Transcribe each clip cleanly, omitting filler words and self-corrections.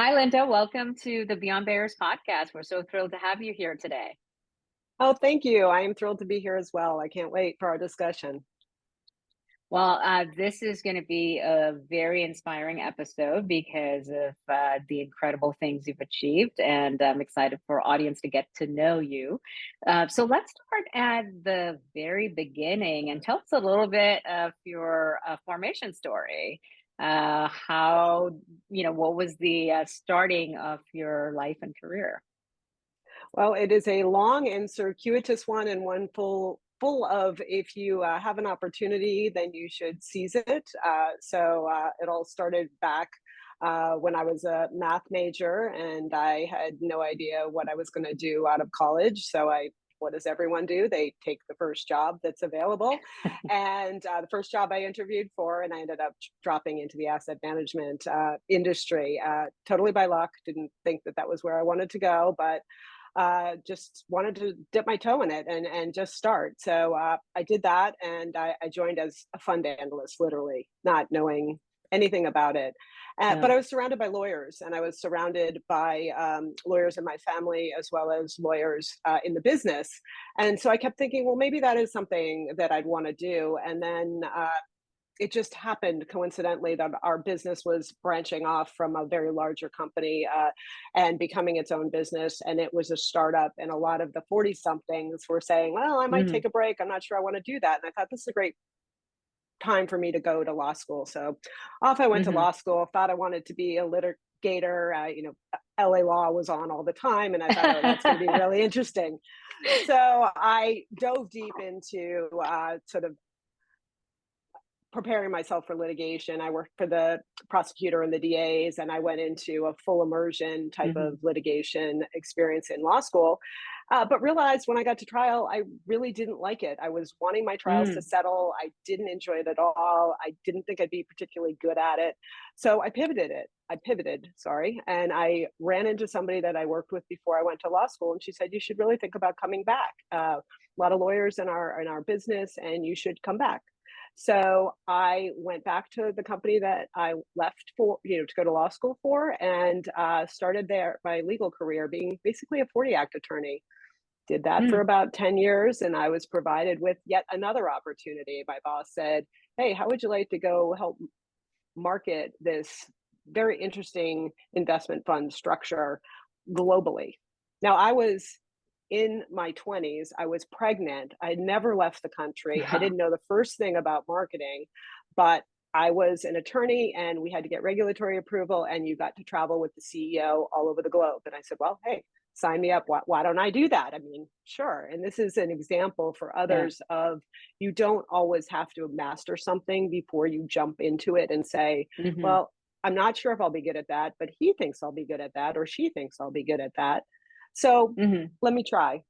Hi, Linda. Welcome to the Beyond Bears podcast. We're so thrilled to have you here today. Oh, thank you. I am thrilled to be here as well. I can't wait for our discussion. This is going to be a very inspiring episode because of the incredible things you've achieved, and I'm excited for our audience to get to know you. So let's start at the very beginning and tell us a little bit of your formation story. What was the starting of your life and career? Well, it is a long and circuitous one, and one full of, if you have an opportunity, then you should seize it. It all started back when I was a math major, and I had no idea what I was going to do out of college. What does everyone do? They take the first job that's available. And the first job I interviewed for, and I ended up dropping into the asset management industry totally by luck. Didn't think that that was where I wanted to go, but just wanted to dip my toe in it and just start. I did that, and I joined as a fund analyst, literally not knowing anything about it. Yeah. But I was surrounded by lawyers, and I was surrounded by lawyers in my family as well as lawyers in the business. And so I kept thinking, well, maybe that is something that I'd want to do. And then it just happened coincidentally that our business was branching off from a very larger company and becoming its own business. And it was a startup. And a lot of the 40 somethings were saying, well, I might Hmm. take a break. I'm not sure I want to do that. And I thought this is a great time for me to go to law school. So off I went to Hmm. law school, thought I wanted to be a litigator. LA law was on all the time. And I thought, oh, that's going to be really interesting. So I dove deep into sort of preparing myself for litigation. I worked for the prosecutor and the DAs, and I went into a full immersion type Hmm. of litigation experience in law school. But realized when I got to trial, I really didn't like it. I was wanting my trials to Mm. settle. I didn't enjoy it at all. I didn't think I'd be particularly good at it. So I pivoted, sorry. And I ran into somebody that I worked with before I went to law school. And she said, you should really think about coming back. A lot of lawyers in our business, and you should come back. So I went back to the company that I left for, to go to law school for, and started there my legal career being basically a 40 Act attorney. Did that for Mm. about 10 years, and I was provided with yet another opportunity. My boss said, hey, how would you like to go help market this very interesting investment fund structure globally? Now, I was in my 20s, I was pregnant. I had never left the country. I didn't know the first thing about marketing, but I was an attorney and we had to get regulatory approval, and you got to travel with the CEO all over the globe. And I said, well, hey, sign me up. Why don't I do that? I mean, sure. And this is an example for Yeah. others of you don't always have to master something before you jump into it and say, Hmm. well, I'm not sure if I'll be good at that, but he thinks I'll be good at that, or she thinks I'll be good at that. So Hmm. let me try.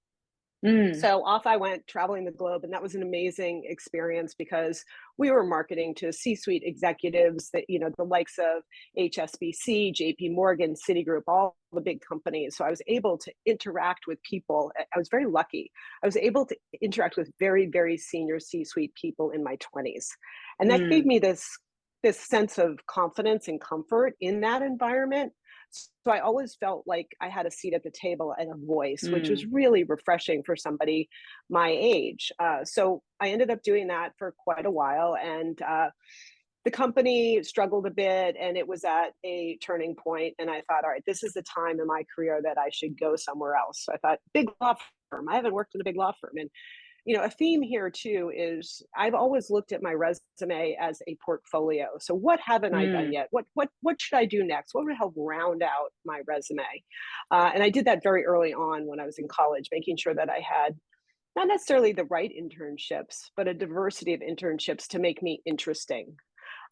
Mm. So off I went traveling the globe, and that was an amazing experience because we were marketing to C-suite executives that, the likes of HSBC, JP Morgan, Citigroup, all the big companies. So I was able to interact with people. I was very lucky. I was able to interact with very, very senior C-suite people in my 20s. And that gave Mm. me this sense of confidence and comfort in that environment. So I always felt like I had a seat at the table and a voice, which was Mm. really refreshing for somebody my age. So I ended up doing that for quite a while, and the company struggled a bit, and it was at a turning point. And I thought, all right, this is the time in my career that I should go somewhere else. So I thought, big law firm. I haven't worked in a big law firm, and a theme here too is I've always looked at my resume as a portfolio. So what haven't I done Mm. yet? What should I do next? What would help round out my resume? And I did that very early on when I was in college, making sure that I had not necessarily the right internships, but a diversity of internships to make me interesting.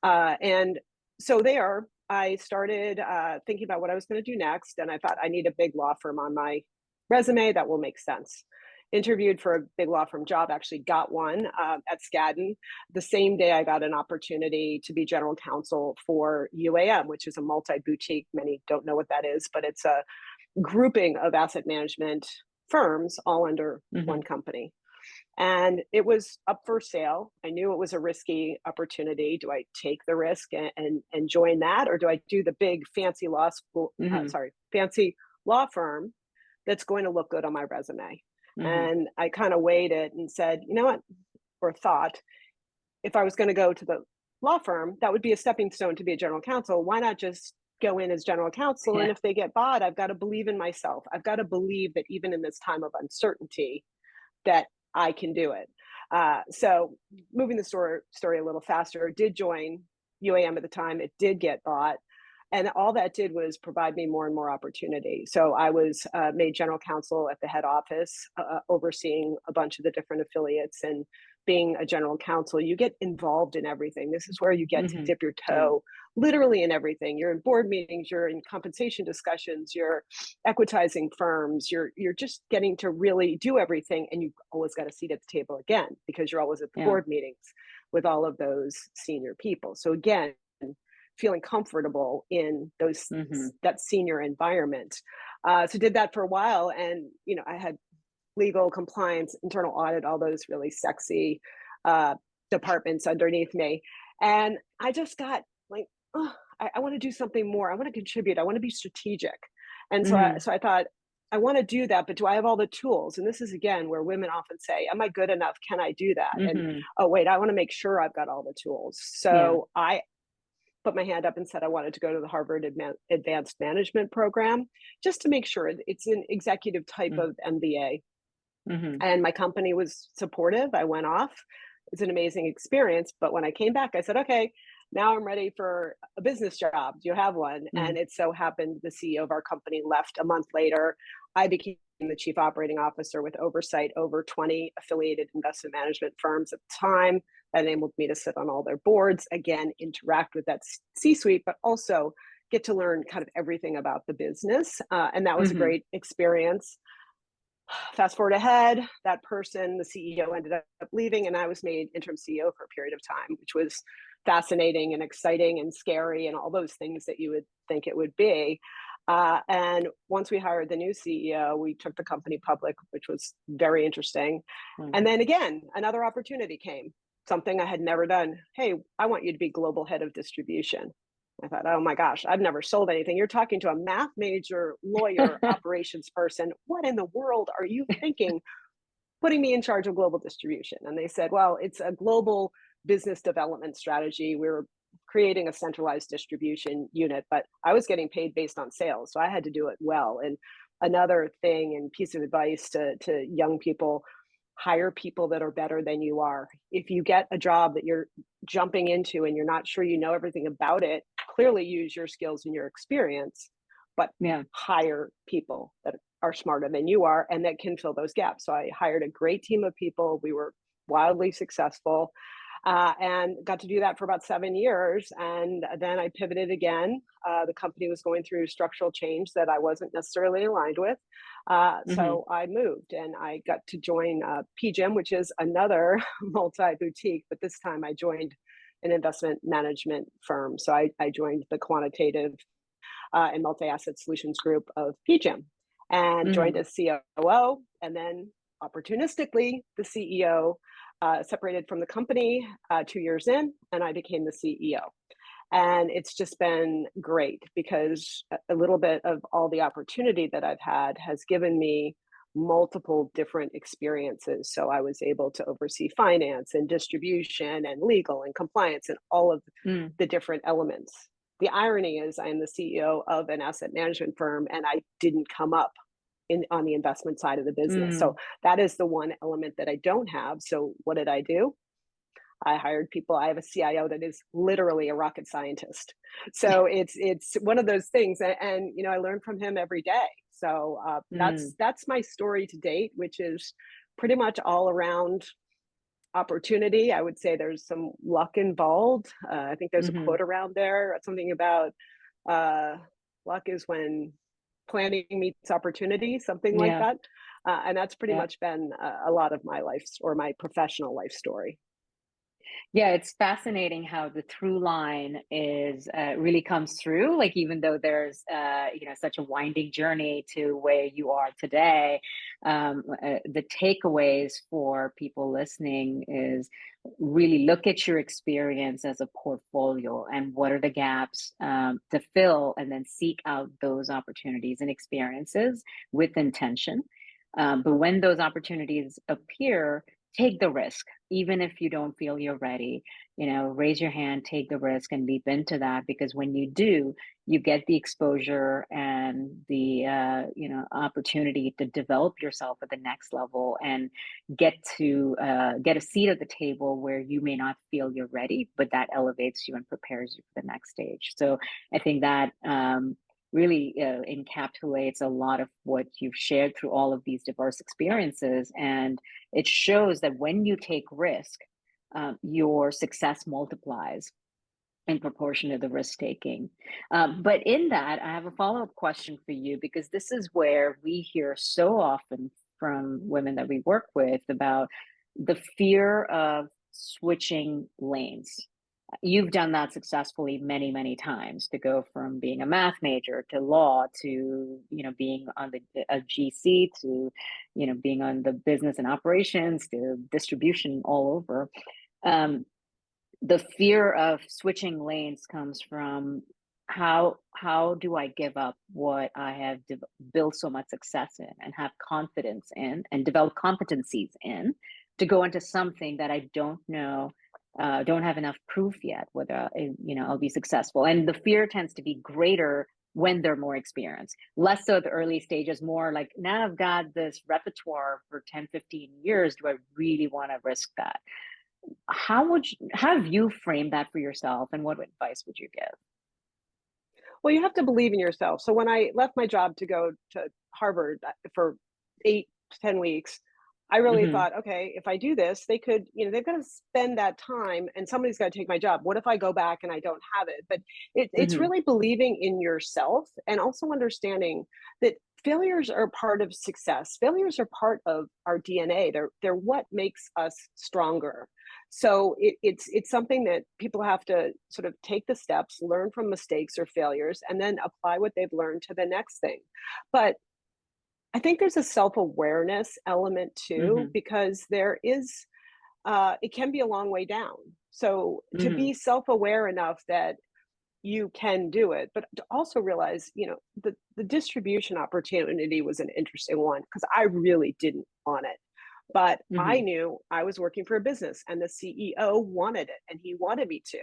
And so there, I started thinking about what I was going to do next, and I thought I need a big law firm on my resume that will make sense. Interviewed for a big law firm job, actually got one at Skadden. The same day, I got an opportunity to be general counsel for UAM, which is a multi boutique. Many don't know what that is, but it's a grouping of asset management firms all under one Hmm. company. and it was up for sale. I knew it was a risky opportunity. Do I take the risk and join that, or do I do the big fancy law school? Mhm. Fancy law firm that's going to look good on my resume. Mhm. And I kind of weighed it and said, you know what, or thought, if I was going to go to the law firm, that would be a stepping stone to be a general counsel. Why not just go in as general counsel? And Yeah. if they get bought, I've got to believe in myself. I've got to believe that even in this time of uncertainty, that I can do it. So moving the story a little faster, did join UAM at the time. It did get bought. And all that did was provide me more and more opportunity. So I was made general counsel at the head office, overseeing a bunch of the different affiliates. And being a general counsel, you get involved in everything. This is where you get to Mhm. dip your Yeah. toe literally in everything. You're in board meetings, you're in compensation discussions, you're equitizing firms, you're just getting to really do everything, and you've always got a seat at the table again because you're always at the Yeah. board meetings with all of those senior people. So again, feeling comfortable in those Mhm. that senior environment. So did that for a while, and I had legal, compliance, internal audit, all those really sexy uh, departments underneath me. And I just got like, oh, I want to do something more. I want to contribute. I want to be strategic. And so Mhm. I thought, I want to do that, but do I have all the tools? And this is again where women often say, am I good enough? Can I do that? And Mhm. oh, wait, I want to make sure I've got all the tools. Yeah. So I put my hand up and said I wanted to go to the Harvard Advanced Management program just to make sure it's an executive type Mm. of MBA, Mhm. and my company was supportive. I went off. It's an amazing experience. But when I came back, I said, okay, now I'm ready for a business job. Do you have one? And Mm. it so happened the CEO of our company left a month later. I became the chief operating officer with oversight over 20 affiliated investment management firms at the time. That enabled me to sit on all their boards, again, interact with that C suite, but also get to learn kind of everything about the business. And that was a Mhm. great experience. Fast forward ahead, that person, the CEO, ended up leaving, and I was made interim CEO for a period of time, which was fascinating and exciting and scary and all those things that you would think it would be. And once we hired the new CEO, we took the company public, which was very interesting. Mm. And then again, another opportunity came, something I had never done. Hey, I want you to be global head of distribution. I thought, oh my gosh, I've never sold anything. You're talking to a math major, lawyer, operations person. What in the world are you thinking putting me in charge of global distribution? And they said, well, it's a global business development strategy. We're creating a centralized distribution unit, but I was getting paid based on sales. So I had to do it well. And another thing and piece of advice to young people, hire people that are better than you are. If you get a job that you're jumping into and you're not sure you know everything about it, clearly use your skills and your experience, but Yeah. hire people that are smarter than you are and that can fill those gaps. So I hired a great team of people. We were wildly successful, and got to do that for about 7 years. And then I pivoted again. The company was going through structural change that I wasn't necessarily aligned with. Mhm. So I moved and I got to join PGIM, which is another multi boutique, but this time I joined an investment management firm. So I joined the quantitative and multi asset solutions group of PGIM and joined Mhm. as COO. And then opportunistically, the CEO separated from the company 2 years in, and I became the CEO. And it's just been great because a little bit of all the opportunity that I've had has given me multiple different experiences. So I was able to oversee finance and distribution and legal and compliance and all of Mm. the different elements. The irony is I am the CEO of an asset management firm and I didn't come up on the investment side of the business. So Mm. that is the one element that I don't have. So what did I do? I hired people. I have a CIO that is literally a rocket scientist. So it's one of those things, and I learn from him every day. So Mm. that's my story to date, which is pretty much all around opportunity. I would say there's some luck involved. I think there's a Mhm. quote around there, something about uh, luck is when planning meets opportunity, something like Yeah. that. And that's pretty Yeah. much been a lot of my life or my professional life story. Yeah, it's fascinating how the through line is really comes through. Like even though there's such a winding journey to where you are today, the takeaways for people listening is really look at your experience as a portfolio and what are the gaps to fill, and then seek out those opportunities and experiences with intention. But when those opportunities appear, take the risk, even if you don't feel you're ready. Raise your hand, take the risk, and leap into that, because when you do, you get the exposure and the opportunity to develop yourself at the next level, and get a seat at the table where you may not feel you're ready, but that elevates you and prepares you for the next stage. So I think that really encapsulates a lot of what you've shared through all of these diverse experiences. And it shows that when you take risk, your success multiplies in proportion to the risk taking. But in that, I have a follow up question for you, because this is where we hear so often from women that we work with about the fear of switching lanes. You've done that successfully many, many times, to go from being a math major to law to, being on a GC to, being on the business and operations to distribution all over. Um, the fear of switching lanes comes from how do I give up what I have built so much success in and have confidence in and develop competencies in, to go into something that I don't know, don't have enough proof yet whether I'll be successful. And the fear tends to be greater when they're more experienced, less so at the early stages, more like, now I've got this repertoire for 10, 15 years, do I really want to risk that? How have you framed that for yourself, and what advice would you give? Well, you have to believe in yourself. So when I left my job to go to Harvard for 8 to 10 weeks, I really Hmm. thought, okay, if I do this, they could, they've got to spend that time and somebody's got to take my job. What if I go back and I don't have it? But it's Hmm. really believing in yourself and also understanding that failures are part of success. Failures are part of our DNA. They're what makes us stronger. So it's something that people have to sort of take the steps, learn from mistakes or failures, and then apply what they've learned to the next thing. But I think there's a self-awareness element too, Hmm. because there is it can be a long way down. So to Hmm. be self-aware enough that you can do it, but to also realize, the distribution opportunity was an interesting one because I really didn't want it. But I Hmm. knew I was working for a business and the CEO wanted it and he wanted me to.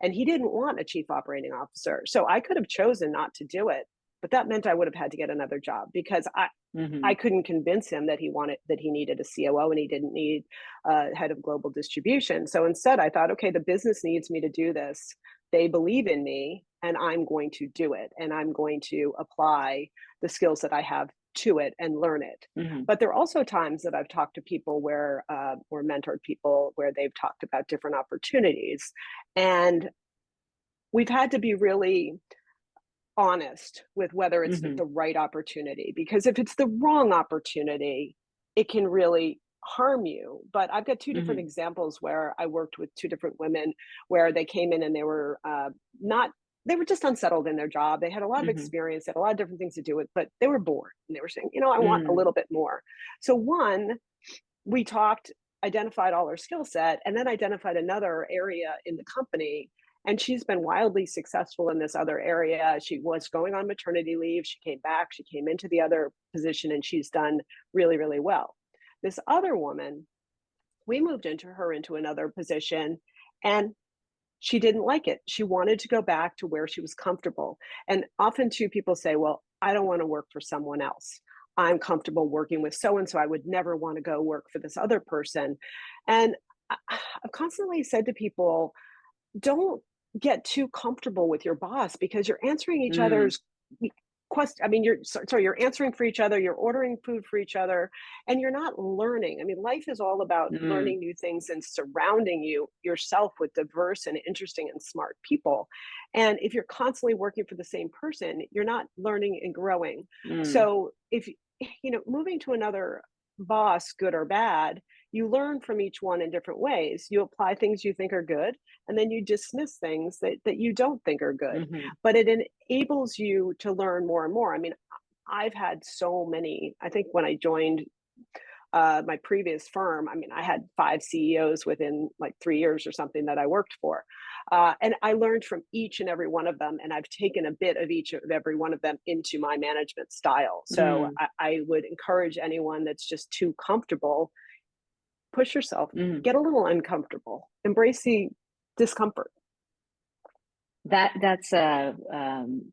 And he didn't want a chief operating officer. So I could have chosen not to do it, but that meant I would have had to get another job because I Hmm. couldn't convince him that he needed a COO and he didn't need a head of global distribution. So instead, I thought, okay, the business needs me to do this. They believe in me, and I'm going to do it, and I'm going to apply the skills that I have to it and learn it. Hmm. But there are also times that I've talked to people where, or mentored people where they've talked about different opportunities, and we've had to be really honest with whether it's Hmm. the right opportunity, because if it's the wrong opportunity, it can really harm you. But I've got two different Hmm. examples where I worked with two different women where they came in and they were not they were just unsettled in their job. They had a lot of Hmm. experience, they had a lot of different things to do with, but they were bored and they were saying, I want a Hmm. little bit more. So one, we talked, identified all her skill set, and then identified another area in the company. And she's been wildly successful in this other area. She was going on maternity leave. She came back, she came into the other position, and she's done really, really well. This other woman, we moved into another position, and she didn't like it. She wanted to go back to where she was comfortable. And often, too, people say, well, I don't want to work for someone else. I'm comfortable working with so and so. I would never want to go work for this other person. And I've constantly said to people, don't get too comfortable with your boss because you're answering each Hmm. other's question. I mean, sorry, you're answering for each other, you're ordering food for each other, and you're not learning. I mean, life is all about Hmm. learning new things and surrounding yourself with diverse and interesting and smart people. And if you're constantly working for the same person, you're not learning and growing. Hmm. So if moving to another boss, good or bad, you learn from each one in different ways. You apply things you think are good, and then you dismiss things that you don't think are good. Mhm. But it enables you to learn more and more. I mean, I've had so many, I think when I joined my previous firm, I mean, I had 5 CEOs within like 3 years or something that I worked for. And I learned from each and every one of them, and I've taken a bit of each of every one of them into my management style. So Mm. I would encourage anyone that's just too comfortable, push yourself, Mhm. get a little uncomfortable, embrace the discomfort. That's a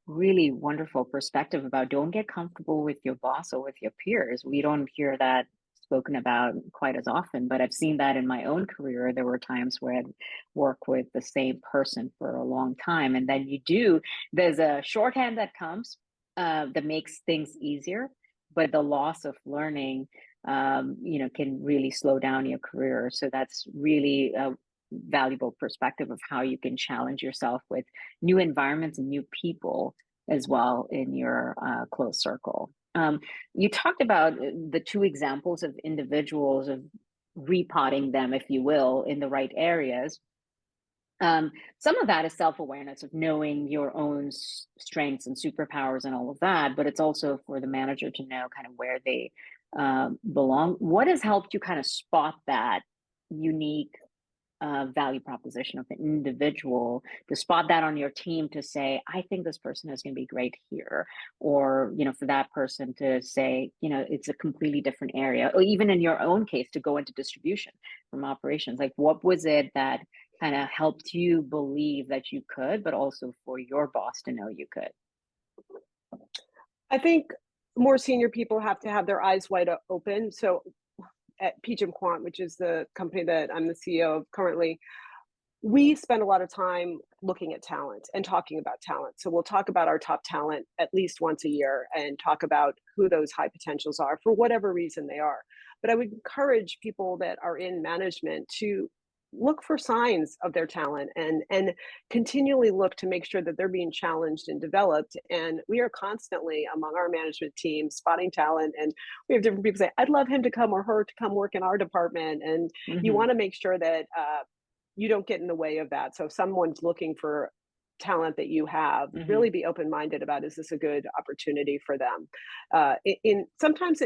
really wonderful perspective about don't get comfortable with your boss or with your peers. We don't hear that spoken about quite as often, but I've seen that in my own career. There were times where I'd work with the same person for a long time, and then there's a shorthand that comes that makes things easier, but the loss of learning, can really slow down your career. So that's really valuable perspective of how you can challenge yourself with new environments and new people as well in your close circle. You talked about the two examples of individuals of repotting them, if you will, in the right areas. Some of that is self-awareness of knowing your own strengths and superpowers and all of that, but it's also for the manager to know kind of where they belong. What has helped you kind of spot that unique value proposition of the individual, to spot that on your team, to say, I think this person is going to be great here, or for that person to say, it's a completely different area, or even in your own case to go into distribution from operations. Like, what was it that kind of helped you believe that you could, but also for your boss to know you could? I think more senior people have to have their eyes wide open. So at PGIM Quant, which is the company that I'm the CEO of currently, we spend a lot of time looking at talent and talking about talent. So we'll talk about our top talent at least once a year and talk about who those high potentials are for whatever reason they are. But I would encourage people that are in management to look for signs of their talent and continually look to make sure that they're being challenged and developed. And we are constantly among our management team spotting talent, and we have different people say, I'd love him to come or her to come work in our department. And you Hmm. want to make sure that you don't get in the way of that. So if someone's looking for talent that you have, Hmm. really be open-minded about, is this a good opportunity for them? Sometimes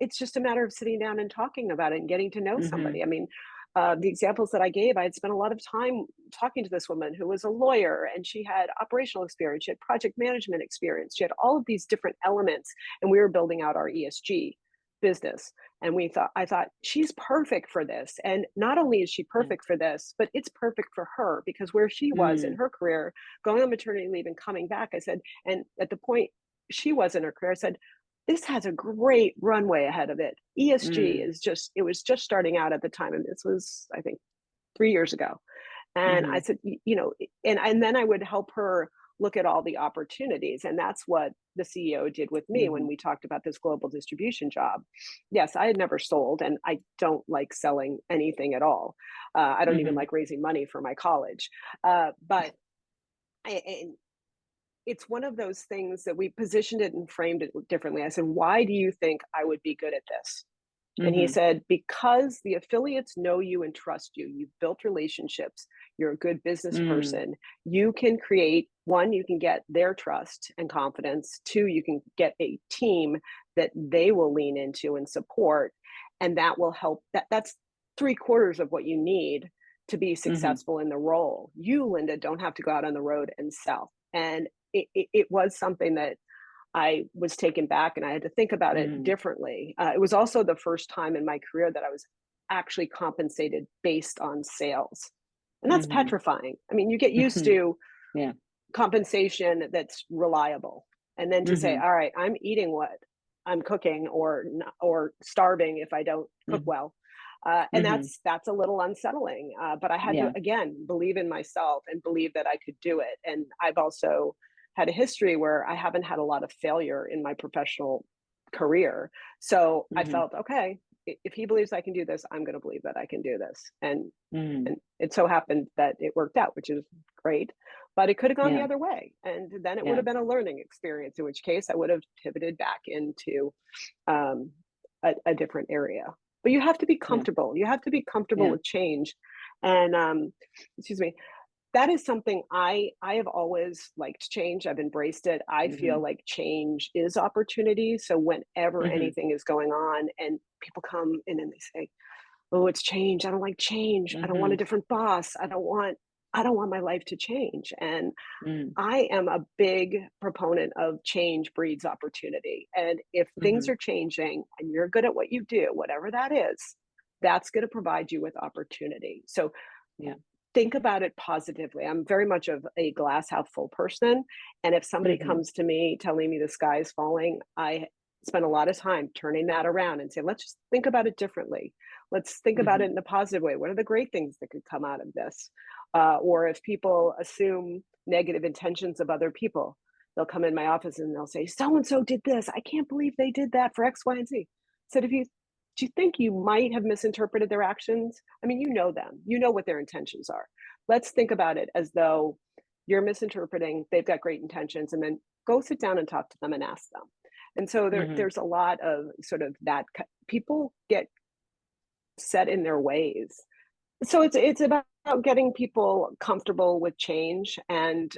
it's just a matter of sitting down and talking about it and getting to know Hmm. somebody. I mean, the examples that I gave, I had spent a lot of time talking to this woman who was a lawyer, and she had operational experience, she had project management experience, she had all of these different elements, and we were building out our ESG business. And I thought, she's perfect for this. And not only is she Yeah. perfect for this, but it's perfect for her, because where she was in Mm. her career, going on maternity leave and coming back, I said, and at the point she was in her career, I said, this has a great runway ahead of it. ESG Mm. is just, it was just starting out at the time. And this was, I think, 3 years ago. And I Hmm. said, and then I would help her look at all the opportunities. And that's what the CEO did with me when Hmm. we talked about this global distribution job. Yes, I had never sold, and I don't like selling anything at all. I don't even Hmm. like raising money for my college. But and it's one of those things that we positioned it and framed it differently. I said, why do you think I would be good at this? And he Hmm. said, because the affiliates know you and trust you, you've built relationships, you're a good business Mm. person, you can create, one, you can get their trust and confidence. Two, you can get a team that they will lean into and support. And that will help. That's 3/4 of what you need to be Hmm. successful in the role. You, Linda, don't have to go out on the road and sell. And it was something that I was taken back, and I had to think about it Mm. differently. It was also the first time in my career that I was actually compensated based on sales. And that's Mhm. petrifying. I mean, you get used Mhm. to Yeah. compensation that's reliable. And then to say, Mhm. all right, I'm eating what I'm cooking, or starving if I don't cook Mhm. well. And Mhm. that's a little unsettling. But I had to, Yeah. again, believe in myself and believe that I could do it. And I've also had a history where I haven't had a lot of failure in my professional career. So I Mhm. felt, okay, if he believes I can do this, I'm going to believe that I can do this. Mm. And it so happened that it worked out, which is great. But it could have gone the Yeah. other way, and then it would Yeah. have been a learning experience. In which case, I would have pivoted back into um, a different area. but you have to be Yeah. comfortable. You have to be comfortable Yeah. with change. And excuse me, that is something I have always liked change. I've embraced it. I feel Mhm. like change is opportunity. So whenever Mhm. anything is going on and people come in and they say, "Oh, it's change. I don't like change. I don't want a Mhm. different boss. I don't want my life to change." And Mm. I am a big proponent of change breeds opportunity. And if things Mhm. are changing and you're good at what you do, whatever that is, that's going to provide you with opportunity. So Yeah. think about it positively. I'm very much of a glass half full person. And if somebody Mhm. comes to me telling me the sky is falling, I spend a lot of time turning that around and say, let's just think about it differently. Let's think about it Mhm. in a positive way. What are the great things that could come out of this? Or if people assume negative intentions of other people, they'll come in my office and they'll say, so and so did this. I can't believe they did that for X, Y, and Z. Said, if you do you think you might have misinterpreted their actions? I mean, you know them, you know what their intentions are. Let's think about it as though you're misinterpreting, they've got great intentions, and then go sit down and talk to them and ask them. And so Mhm. there's a lot of sort of that people get set in their ways. So it's about getting people comfortable with change and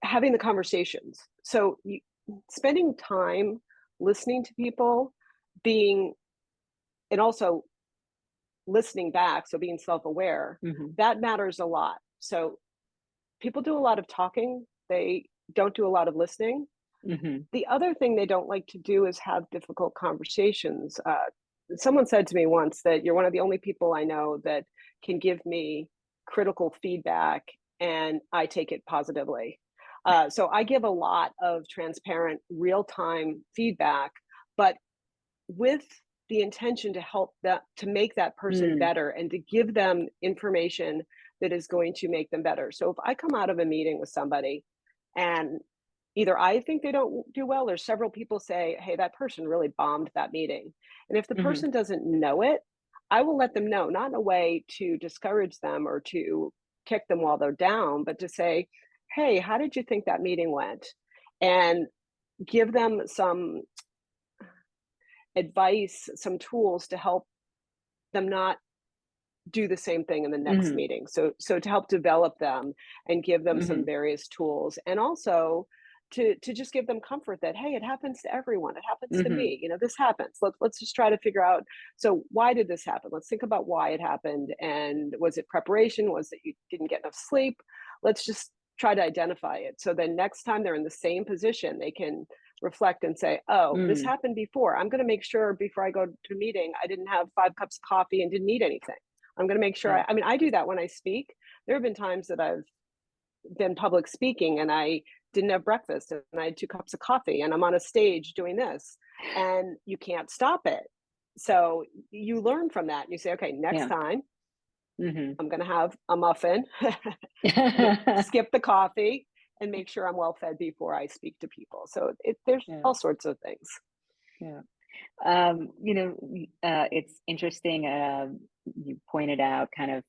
having the conversations. So spending time listening to people, being and also listening back, so being self-aware, Mhm. that matters a lot. So people do a lot of talking, they don't do a lot of listening. Mhm. The other thing they don't like to do is have difficult conversations. Someone said to me once that you're one of the only people I know that can give me critical feedback and I take it positively. So I give a lot of transparent, real time feedback, but with the intention to help that to make that person Mm. better and to give them information that is going to make them better. So if I come out of a meeting with somebody and either I think they don't do well or several people say, "Hey, that person really bombed that meeting." And if the Mhm. person doesn't know it, I will let them know, not in a way to discourage them or to kick them while they're down, but to say, "Hey, how did you think that meeting went?" And give them some advice, some tools to help them not do the same thing in the next Mhm. meeting. So to help develop them and give them some Mhm. various tools and also to just give them comfort that hey, it happens to everyone. It happens to Mhm. me. You know, this happens. Let's just try to figure out so why did this happen? Let's think about why it happened and was it preparation? Was it you didn't get enough sleep? Let's just try to identify it. So then next time they're in the same position, they can reflect and say, "Oh, this Mm. happened before. I'm going to make sure before I go to a meeting, I didn't have 5 cups of coffee and didn't eat anything." I'm going to make sure Yeah. I mean, I do that when I speak. There have been times that I've been public speaking and I didn't have breakfast and I had 2 cups of coffee and I'm on a stage doing this and you can't stop it. So you learn from that. You say, okay, next Yeah. time Mhm. I'm going to have a muffin. I'm going to skip the coffee and make sure I'm well fed before I speak to people. So there's Yeah. all sorts of things. Yeah. It's interesting. You pointed out kind of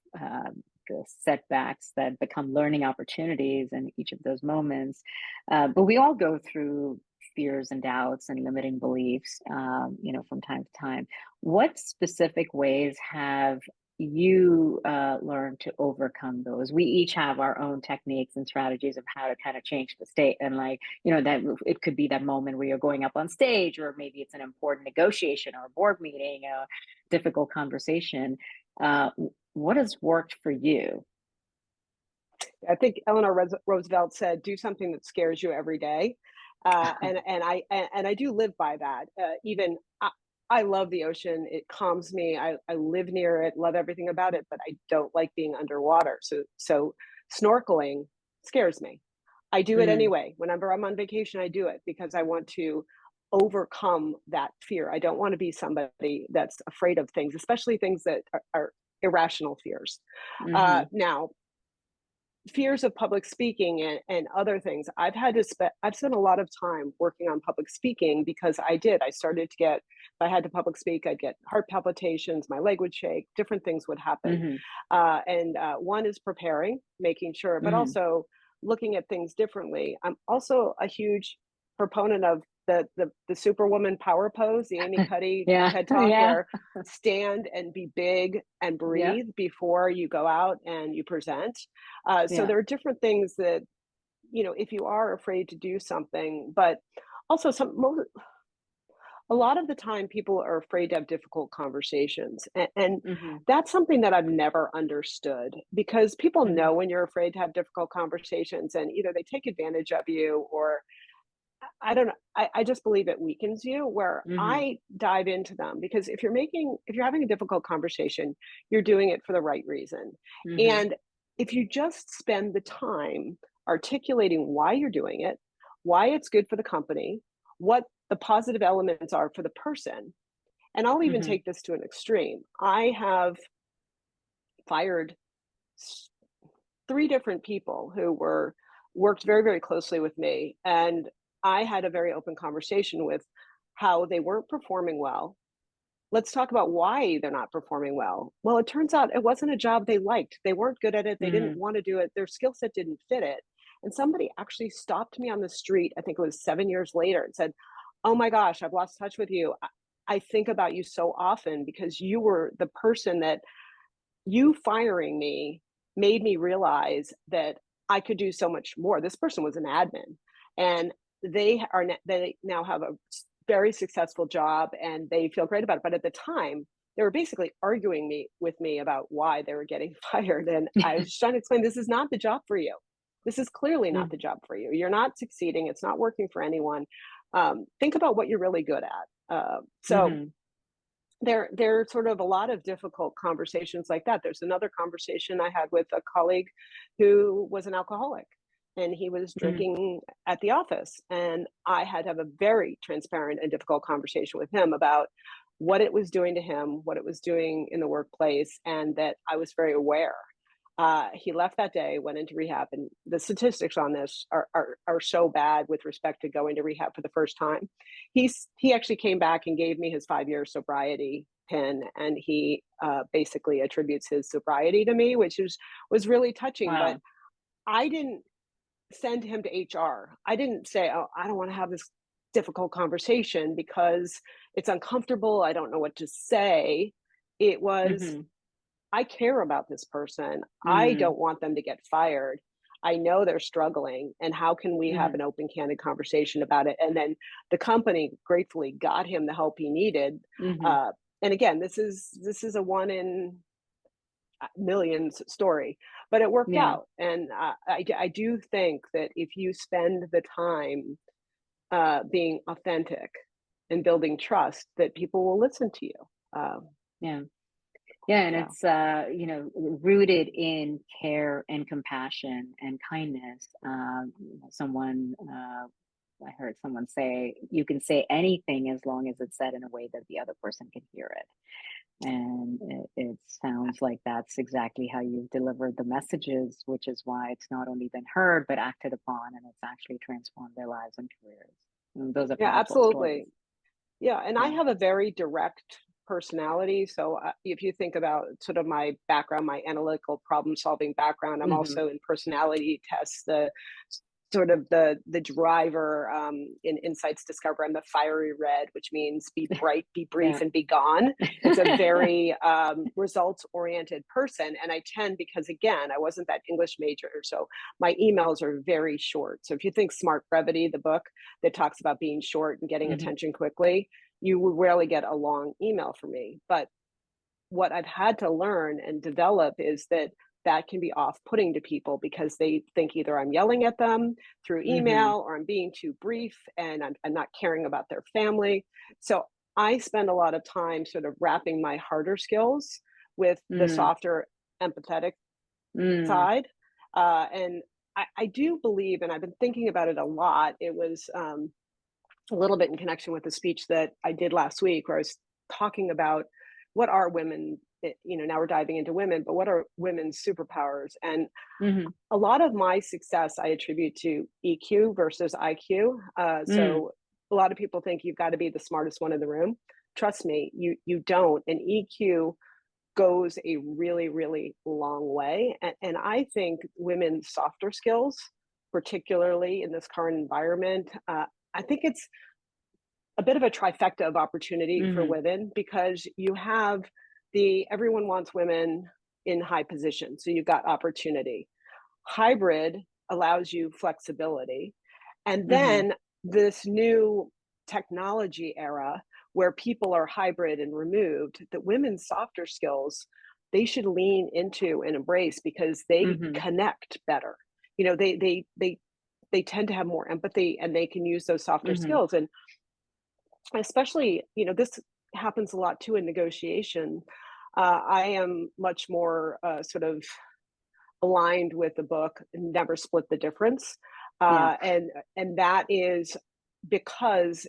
the setbacks that become learning opportunities in each of those moments. But we all go through fears and doubts and limiting beliefs, from time to time. What specific ways have you learned to overcome those? We each have our own techniques and strategies of how to kind of change the state. And like, that it could be that moment where you're going up on stage, or maybe it's an important negotiation or a board meeting, a difficult conversation. What has worked for you? I think Eleanor Roosevelt said, "Do something that scares you every day," and I do live by that. Even I love the ocean; it calms me. I live near it, love everything about it, but I don't like being underwater. So snorkeling scares me. I do it Mm, anyway. Whenever I'm on vacation, I do it because I want to overcome that fear. I don't want to be somebody that's afraid of things, especially things that are irrational fears. mm-hmm, Now, fears of public speaking and other things I've spent a lot of time working on public speaking because I started to get if I had to public speak I'd get heart palpitations, my leg would shake, different things would happen. mm-hmm, And one is preparing, making sure, but mm-hmm, also looking at things differently. I'm also a huge proponent of the Superwoman power pose, the Amy Cuddy Yeah. TED Talk, Yeah. where stand and be big and Yeah. breathe before you go out and you present. So Yeah. there are different things that, if you are afraid to do something, but also a lot of the time people are afraid to have difficult conversations. And Mhm. that's something that I've never understood, because people Mhm. know when you're afraid to have difficult conversations, and either they take advantage of you, or I don't know. I just believe it weakens you, where Mhm. I dive into them, because if you're having a difficult conversation, you're doing it for the right reason. Mhm. And if you just spend the time articulating why you're doing it, why it's good for the company, what the positive elements are for the person. And I'll even Mhm. take this to an extreme. I have fired s- three different people who were worked very, very closely with me, and I had a very open conversation with how they weren't performing well. Let's talk about why they're not performing well. Well, it turns out it wasn't a job they liked. They weren't good at it. They didn't Mhm. want to do it. Their skill set didn't fit it. And somebody actually stopped me on the street, I think it was 7 years later, and said, "Oh my gosh, I've lost touch with you. I think about you so often, because you were the person that, you firing me made me realize that I could do so much more." This person was an admin, and they now have a very successful job, and they feel great about it. But at the time, they were basically arguing with me about why they were getting fired, and I was just trying to explain, this is not the job for you. This is clearly not Mhm. the job for you. You're not succeeding. It's not working for anyone. Think about what you're really good at. So Mhm. there are sort of a lot of difficult conversations like that. There's another conversation I had with a colleague who was an alcoholic, and he was Mhm. drinking at the office, and I had to have a very transparent and difficult conversation with him about what it was doing to him, what it was doing in the workplace, and that I was very aware. He left that day, went into rehab, and the statistics on this are so bad with respect to going to rehab for the first time. He actually came back and gave me his 5 year sobriety pin, and he basically attributes his sobriety to me, which was really touching. But Wow. I didn't send him to HR. I didn't say, "Oh, I don't want to have this difficult conversation because it's uncomfortable. I don't know what to say." It was, Mhm. I care about this person. I Mm. don't want them to get fired. I know they're struggling. And how can we have Mhm. an open, candid conversation about it? And then the company gratefully got him the help he needed. Mhm. Uh, and again, this is a one in millions story, but it worked Yeah. out. And I do think that if you spend the time being authentic and building trust, that people will listen to you. Um, Yeah. Yeah, and yeah. it's rooted in care and compassion and kindness. Someone I heard someone say, "You can say anything as long as it's said in a way that the other person can hear it." And it sounds like that's exactly how you've delivered the messages, which is why it's not only been heard but acted upon, and it's actually transformed their lives and careers. And those are Yeah, powerful stories. absolutely. Yeah, and I Yeah. have a very direct personality. So if you think about sort of my background, my analytical problem solving background, I'm Hmm. also in personality tests, sort of the driver in insights discover. I'm the fiery red, which means be bright, be Yeah. brief, and be gone. It's a very results oriented person. And I tend, because again, I wasn't that English major, so my emails are very short. So if you think Smart Brevity, the book that talks about being short and getting Hmm. attention quickly, you will rarely get a long email from me. But what I've had to learn and develop is that that can be off-putting to people, because they think either I'm yelling at them through Hmm. email, or I'm being too brief, and I'm not caring about their family. So I spend a lot of time sort of wrapping my harder skills with the Mm. softer, empathetic Mm. side. And I do believe, and I've been thinking about it a lot. It was a little bit in connection with the speech that I did last week, where I was talking about what are women, now we're diving into women, but what are women's superpowers? And Mhm. a lot of my success I attribute to EQ versus IQ. Mm. So a lot of people think you've got to be the smartest one in the room. Trust me, you don't. And EQ goes a really, really long way. And I think women's softer skills, particularly in this current environment, I think it's a bit of a trifecta of opportunity for Hmm. women because you have the everyone wants women in high positions. So you've got opportunity. Hybrid allows you flexibility. And Hmm. then this new technology era where people are hybrid and removed, that women's softer skills, they should lean into and embrace because they Hmm. connect better. You know, they tend to have more empathy and they can use those softer Hmm. skills. And especially, you know, this happens a lot too in negotiation. I am much more sort of aligned with the book Never Split the Difference. Yeah. And that is because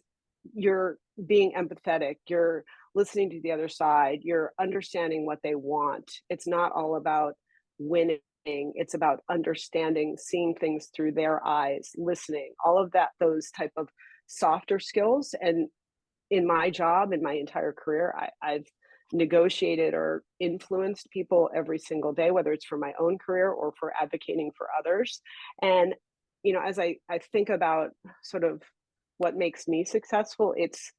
you're being empathetic, you're listening to the other side, you're understanding what they want. It's not all about winning, it's about understanding, seeing things through their eyes, listening, all of that, those type of softer skills. And in my job, in my entire career, I've negotiated or influenced people every single day, whether it's for my own career or for advocating for others. And, you know, as I think about sort of what makes me successful, it's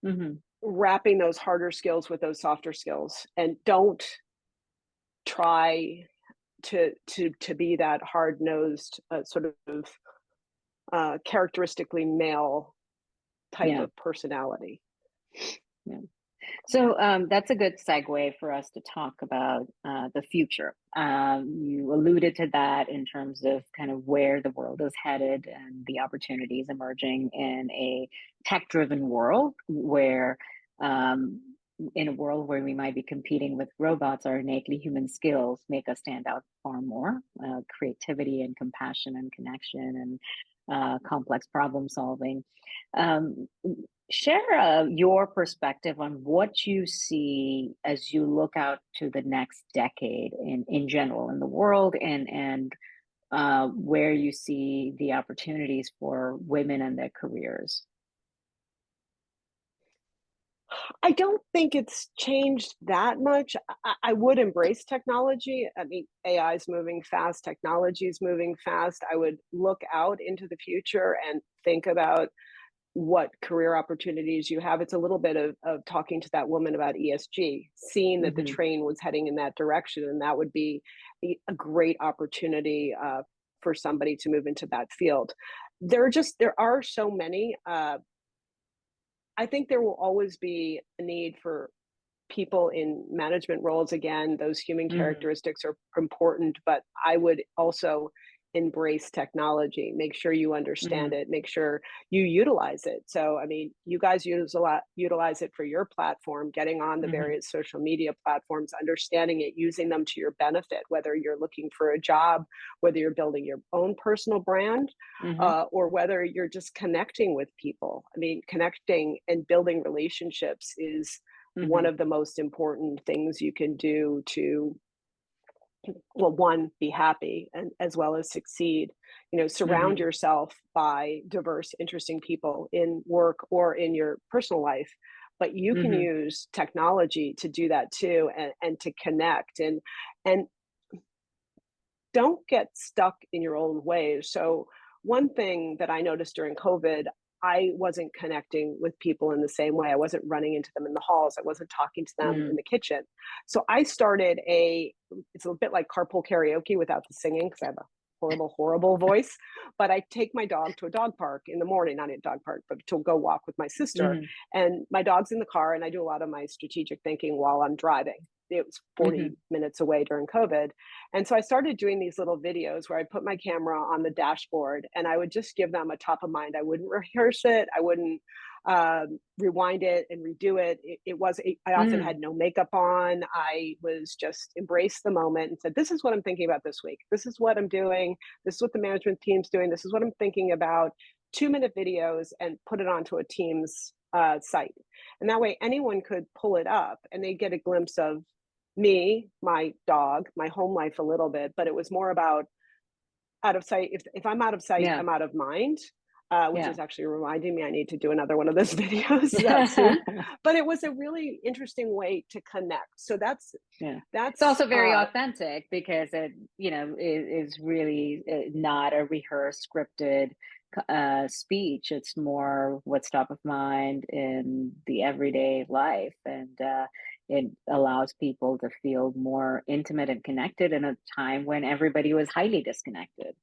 Hmm. wrapping those harder skills with those softer skills and don't try to be that hard-nosed sort of characteristically male type Yeah. of personality. Yeah. So that's a good segue for us to talk about the future. You alluded to that in terms of kind of where the world is headed and the opportunities emerging in a tech-driven world where, um, in a world where we might be competing with robots, our innately human skills make us stand out far more. Creativity and compassion and connection and complex problem solving. Um, Share your perspective on what you see as you look out to the next decade in general in the world and where you see the opportunities for women and their careers. I don't think it's changed that much. I would embrace technology. I mean, AI is moving fast, technology is moving fast. I would look out into the future and think about what career opportunities you have. It's a little bit of talking to that woman about ESG, seeing that the Hmm. train was heading in that direction, and that would be a great opportunity for somebody to move into that field. There are so many. I think there will always be a need for people in management roles. Again, those human Hmm. characteristics are important, but I would also embrace technology, make sure you understand Hmm. it, make sure you utilize it. So, I mean, you guys utilize it for your platform, getting on the Hmm. various social media platforms, understanding it, using them to your benefit, whether you're looking for a job, whether you're building your own personal brand, Hmm. or whether you're just connecting with people. I mean, connecting and building relationships is one Hmm. of the most important things you can do to, well, one, be happy and as well as succeed. You know, surround Hmm. yourself by diverse, interesting people in work or in your personal life. But you can Hmm. use technology to do that too, and to connect and don't get stuck in your own ways. So one thing that I noticed during COVID, I wasn't connecting with people in the same way. I wasn't running into them in the halls. I wasn't talking to them in Hmm. the kitchen. So I started it's a bit like carpool karaoke without the singing because I have a horrible, horrible voice. But I take my dog to a dog park in the morning, not a dog park, but to go walk with my sister. Hmm. And my dog's in the car, and I do a lot of my strategic thinking while I'm driving. It was 40 Hmm. minutes away during COVID. And so I started doing these little videos where I put my camera on the dashboard and I would just give them a top of mind. I wouldn't rehearse it. I wouldn't rewind it and redo it. I often Hmm. had no makeup on. I was just embraced the moment and said, this is what I'm thinking about this week. This is what I'm doing. This is what the management team's doing. This is what I'm thinking about. 2-minute videos and put it onto a team's site. And that way anyone could pull it up and they get a glimpse of me, my dog, my home life a little bit, but it was more about out of sight. If I'm out of sight, Yeah. I'm out of mind, which Yeah. is actually reminding me I need to do another one of those videos soon. But it was a really interesting way to connect. So Yeah. It's that's also very authentic because it, is really not a rehearsed, scripted speech. It's more what's top of mind in the everyday life, and it allows people to feel more intimate and connected in a time when everybody was highly disconnected.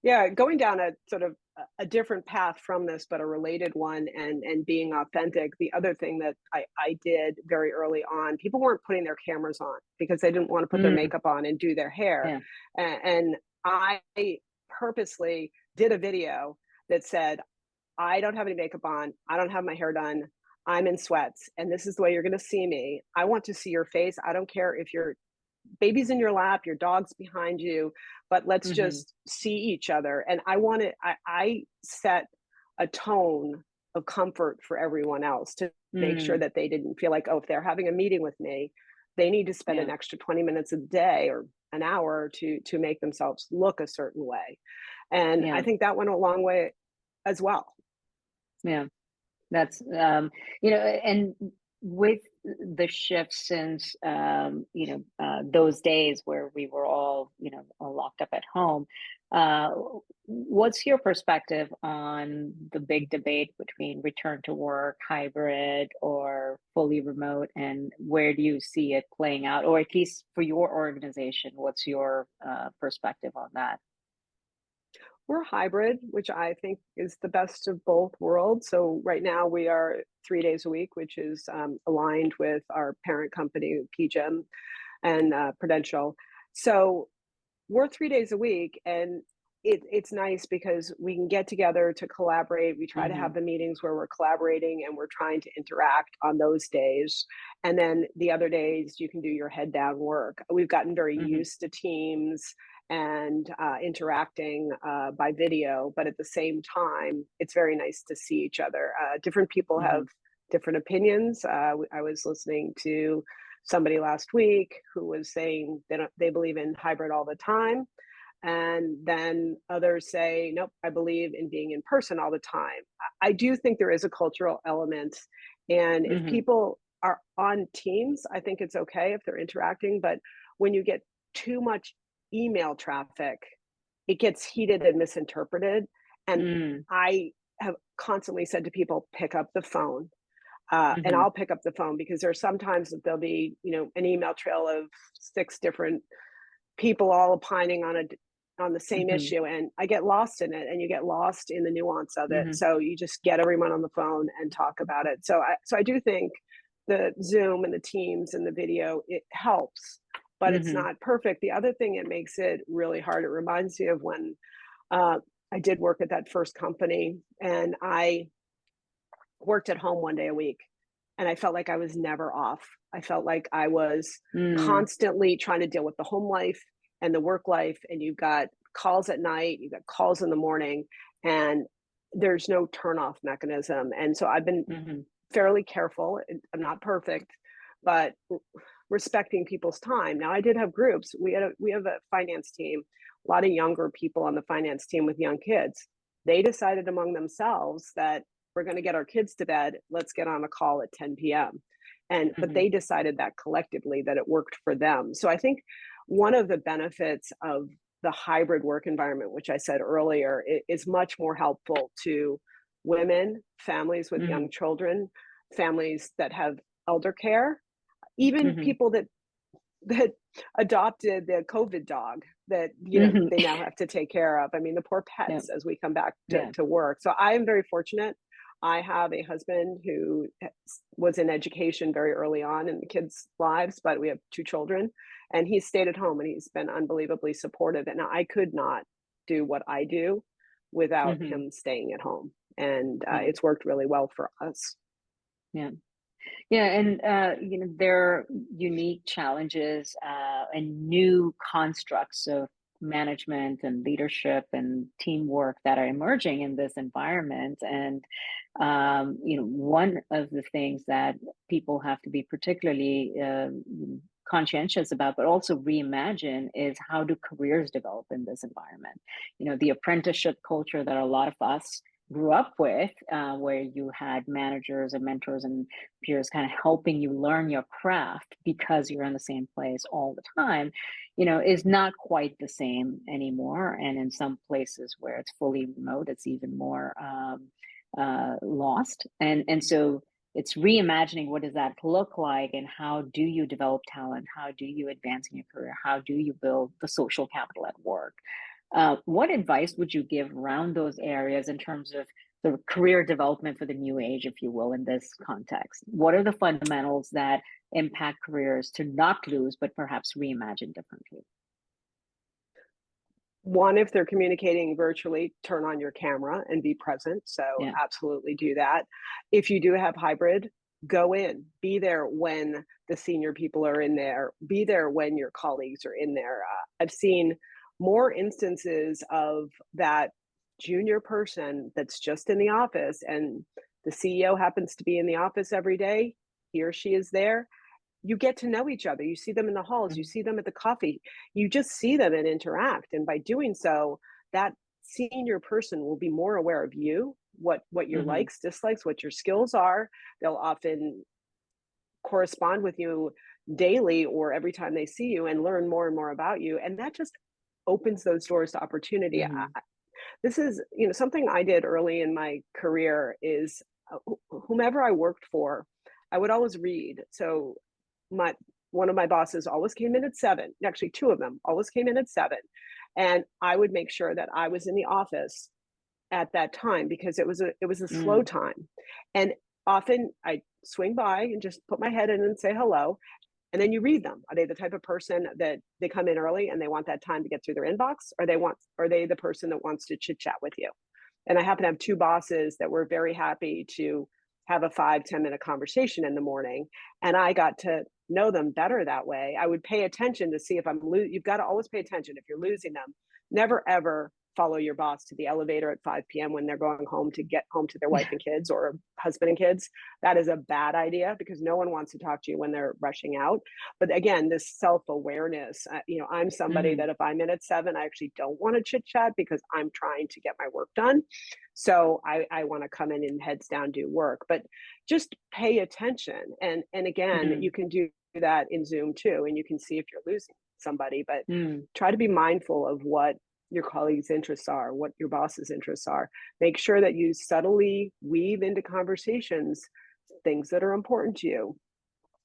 Yeah, going down a sort of a different path from this, but a related one, and being authentic. The other thing that I did very early on, people weren't putting their cameras on because they didn't want to put their Mm, makeup on and do their hair. yeah. And I purposely did a video that said, I don't have any makeup on, I don't have my hair done, I'm in sweats, and this is the way you're going to see me. I want to see your face. I don't care if you're baby's in your lap, your dog's behind you, but let's Hmm. just see each other. And I set a tone of comfort for everyone else to make sure Mm, that they didn't feel like, oh, if they're having a meeting with me, they need to spend yeah. an extra 20 minutes a day or an hour to make themselves look a certain way. And I Yeah. think that went a long way as well. Yeah. That's, and with the shift since, those days where we were all, all locked up at home, uh, what's your perspective on the big debate between return to work, hybrid, or fully remote, and where do you see it playing out, or at least for your organization, what's your perspective on that? We're hybrid, which I think is the best of both worlds. So right now we are 3 days a week, which is aligned with our parent company, PGEM and Prudential. So we're 3 days a week, and it's nice because we can get together to collaborate. We try to Hmm. have the meetings where we're collaborating and we're trying to interact on those days. And then the other days, you can do your head down work. We've gotten very Hmm. used to Teams and interacting by video, but at the same time, it's very nice to see each other. Different people have Hmm. different opinions. I was listening to somebody last week who was saying they believe in hybrid all the time, and then others say, nope, I believe in being in person all the time. I do think there is a cultural element. And if Hmm. people are on Teams, I think it's okay if they're interacting. But when you get too much email traffic, it gets heated and misinterpreted. And Mm. I have constantly said to people, pick up the phone. And Hmm. I'll pick up the phone because there are sometimes that there'll be, an email trail of six different people all opining on the same Hmm. issue, and I get lost in it, and you get lost in the nuance of it. Hmm. So you just get everyone on the phone and talk about it. So I do think the Zoom and the Teams and the video, it helps, but it's Hmm. not perfect. The other thing it makes it really hard. It reminds me of when uh, I did work at that first company, and I worked at home 1 day a week, and I felt like I was never off. I felt like I was Mm. constantly trying to deal with the home life and the work life, and you've got calls at night, you've got calls in the morning, and there's no turn off mechanism. And so I've been Mhm, fairly careful. I'm not perfect, but respecting people's time. Now, I did have groups. We have a finance team, a lot of younger people on the finance team with young kids. They decided among themselves that we're going to get our kids to bed. Let's get on a call at 10 p.m. And but mhm, they decided that collectively that it worked for them. So I think one of the benefits of the hybrid work environment, which I said earlier, is much more helpful to women, families with young mhm, children, families that have elder care, even mhm, people that adopted the COVID dog that mhm. they now have to take care of. I mean, the poor Yeah, pets as we come back yeah. to work. So I am very fortunate. I have a husband who was in education very early on in the kids' lives, but we have two children, and he's stayed at home and he's been unbelievably supportive. And I could not do what I do without Mhm, him staying at home, and yeah, it's worked really well for us. yeah. Yeah, and there are unique challenges and new constructs of management and leadership and teamwork that are emerging in this environment. And one of the things that people have to be particularly conscientious about, but also reimagine, is how do careers develop in this environment? The apprenticeship culture that a lot of us grew up with, where you had managers and mentors and peers kind of helping you learn your craft because you're in the same place all the time, is not quite the same anymore. And in some places where it's fully remote, it's even more lost. And so it's reimagining, what does that look like, and how do you develop talent? How do you advance in your career? How do you build the social capital at work? What advice would you give around those areas in terms of the career development for the new age, if you will, in this context? What are the fundamentals that impact careers to not lose, but perhaps reimagine differently? One, if they're communicating virtually, turn on your camera and be present. So Yeah. absolutely do that. If you do have hybrid, go in, be there when the senior people are in there, be there when your colleagues are in there. I've seen more instances of that junior person that's just in the office, and the CEO happens to be in the office every day. He or she is there. You get to know each other. You see them in the halls, you Mhm. see them at the coffee, you just see them and interact. And by doing so, that senior person will be more aware of you, what your Mhm. likes, dislikes, what your skills are. They'll often correspond with you daily or every time they see you and learn more and more about you. And that just opens those doors to opportunity. Mhm. This is, something I did early in my career is whomever I worked for, I would always read. So my one of my bosses always came in at 7. Actually, 2 of them always came in at 7. And I would make sure that I was in the office at that time because it was a slow Mm. time. And often I swing by and just put my head in and say hello. And then you read them. Are they the type of person that they come in early and they want that time to get through their inbox? Or are they the person that wants to chit chat with you? And I happen to have 2 bosses that were very happy to have a 5-10 minute conversation in the morning, and I got to know them better that way. I would pay attention to see if you've got to always pay attention if you're losing them. Never ever follow your boss to the elevator at 5 p.m. when they're going home to get home to their wife and kids or husband and kids. That is a bad idea because no one wants to talk to you when they're rushing out. But again, this self-awareness, I'm somebody Mhm. that if I'm in at 7, I actually don't want to chit chat because I'm trying to get my work done. So I want to come in and heads down do work, but just pay attention. And again, you Mhm. can do that in Zoom too, and you can see if you're losing somebody, but Mm. try to be mindful of what your colleagues' interests are, what your boss's interests are. Make sure that you subtly weave into conversations things that are important to you.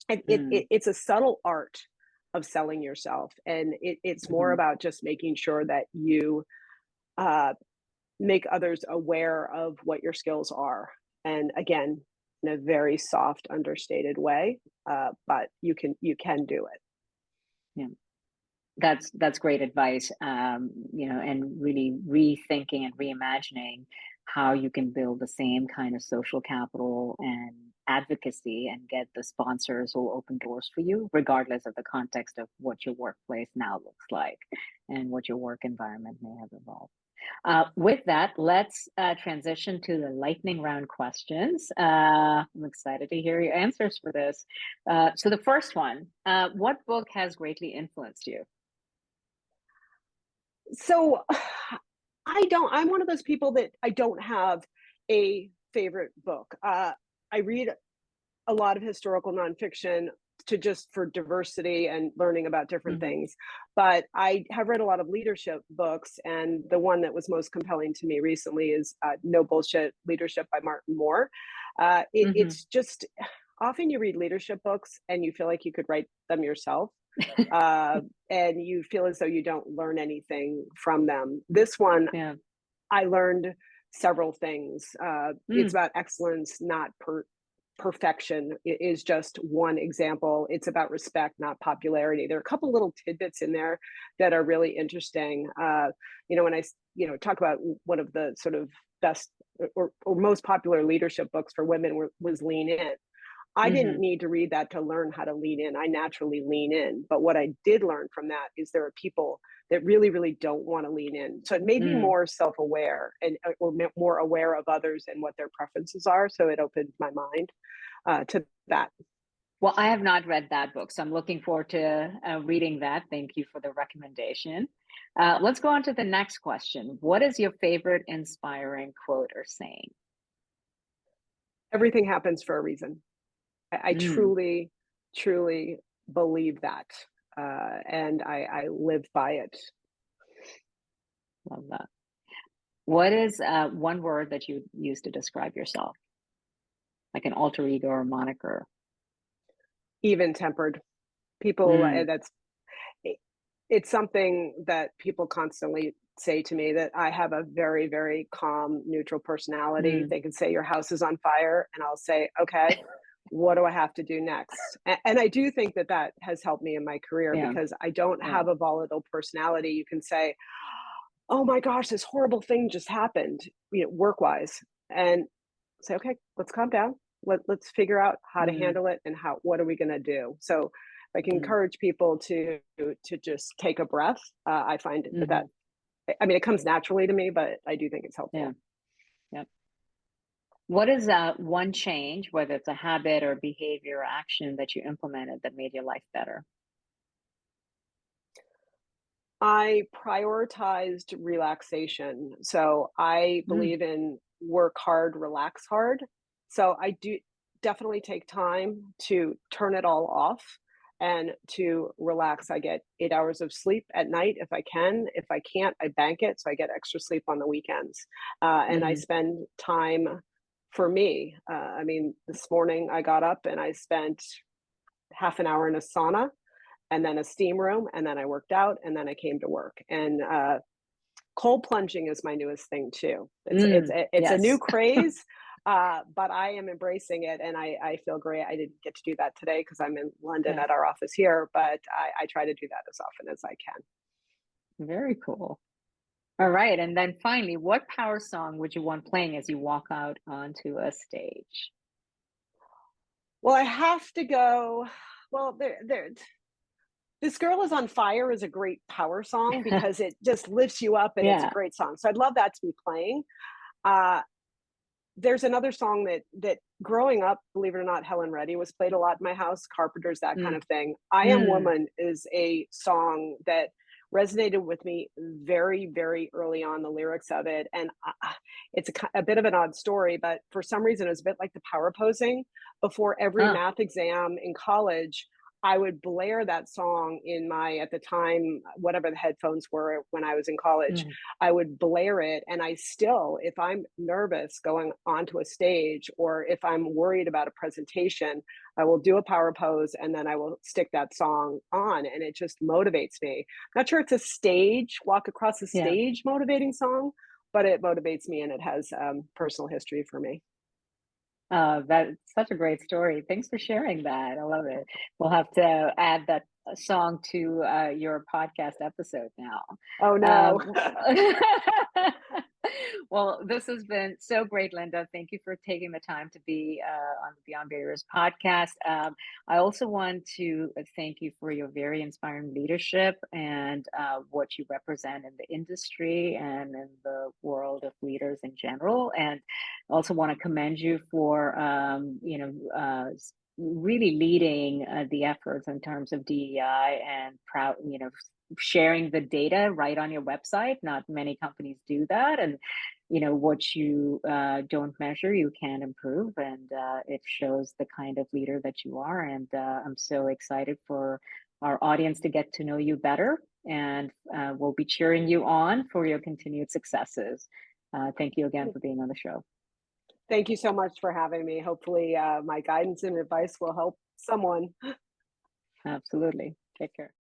Mm. It's a subtle art of selling yourself, and it's more Mhm. about just making sure that you uh, make others aware of what your skills are. And again, in a very soft, understated way, but you can do it. Yeah. That's great advice. And really rethinking and reimagining how you can build the same kind of social capital and advocacy and get the sponsors who will open doors for you, regardless of the context of what your workplace now looks like and what your work environment may have evolved. With that, let's transition to the lightning round questions. I'm excited to hear your answers for this. So the first one, what book has greatly influenced you? So I'm one of those people that I don't have a favorite book. I read a lot of historical nonfiction to just for diversity and learning about different Mhm. things. But I have read a lot of leadership books, and the one that was most compelling to me recently is No Bullshit Leadership by Martin Moore. Mhm. It's just often you read leadership books and you feel like you could write them yourself. And you feel as though you don't learn anything from them. This one, Yeah. I learned several things. It's Mm. about excellence, not perfection. It is just one example. It's about respect, not popularity. There are a couple little tidbits in there that are really interesting. When I talk about one of the sort of best or most popular leadership books for women was Lean In. I didn't Mhm. need to read that to learn how to lean in. I naturally lean in. But what I did learn from that is there are people that really, really don't want to lean in. So it made me Mm. more self aware and more aware of others and what their preferences are. So it opened my mind to that. Well, I have not read that book, so I'm looking forward to reading that. Thank you for the recommendation. Let's go on to the next question. What is your favorite inspiring quote or saying? Everything happens for a reason. I Mm, truly, truly believe that, and I live by it. love that. What is one word that you use to describe yourself, like an alter ego or moniker? Even tempered people, Mm, that's it, it's something that people constantly say to me that I have a very, very calm, neutral personality. mm, They can say your house is on fire, and I'll say, okay, what do I have to do next? And I do think that that has helped me in my career yeah, because I don't yeah. have a volatile personality. You can say, oh my gosh, this horrible thing just happened, work wise. And say, okay, let's calm down. Let's figure out how to Mm, handle it and what are we going to do. So I can mm, encourage people to just take a breath. I find that hmm. I mean it comes naturally to me, but I do think it's Yeah, helpful. yeah. What is one change, whether it's a habit or behavior or action that you implemented that made your life better? I prioritized relaxation. So I Mm, believe in work hard, relax hard. So I do definitely take time to turn it all off and to relax. I get 8 hours of sleep at night if I can. If I can't, I bank it. So I get extra sleep on the weekends. And I mm, spend time for me. I mean, this morning I got up and I spent half an hour in a sauna and then a steam room, and then I worked out, and then I came to work. And cold plunging is my newest thing too. It's a new yes. craze, but I am embracing it, and I feel great. I didn't get to do that today because I'm in London Yeah, at our office here, but I try to do that as often as I can. very cool. All right. And then finally, what power song would you want playing as you walk out onto a stage? Well, I have to go. Well, this girl is on fire is a great power song because it just lifts you up and it's a Yeah. great song. So I'd love that to be playing. Uh, there's another song that growing up, believe it or not, Helen Reddy was played a lot in my house, Carpenters, that kind Mm, of thing. I Am mm, Woman is a song that resonated with me very, very early on, the lyrics of it. And it's a bit of an odd story, but for some reason, it was a bit like the power posing. Before every huh. math exam in college, I would blare that song in my, at the time, whatever the headphones were when I was in college. Mm, I would blare it. And I still, if I'm nervous going onto a stage or if I'm worried about a presentation, I will do a power pose and then I will stick that song on. And it just motivates me. Not sure it's a stage, walk across the yeah. stage motivating song, but it motivates me and it has personal history for me. That's such a great story. Thanks for sharing that. I love it. We'll have to add that song to your podcast episode now. Oh no. Um, well, this has been so great, Linda. Thank you for taking the time to be on the Beyond Barriers podcast. I also want to thank you for your very inspiring leadership and what you represent in the industry and in the world of leaders in general. And also want to commend you for really leading the efforts in terms of DEI and proud sharing the data right on your website. Not many companies do that, and what you don't measure you can improve, and it shows the kind of leader that you are. And I'm so excited for our audience to get to know you better, and we'll be cheering you on for your continued successes. Thank you again for being on the show. Thank you so much for having me. Hopefully, my guidance and advice will help someone. Absolutely. Take care.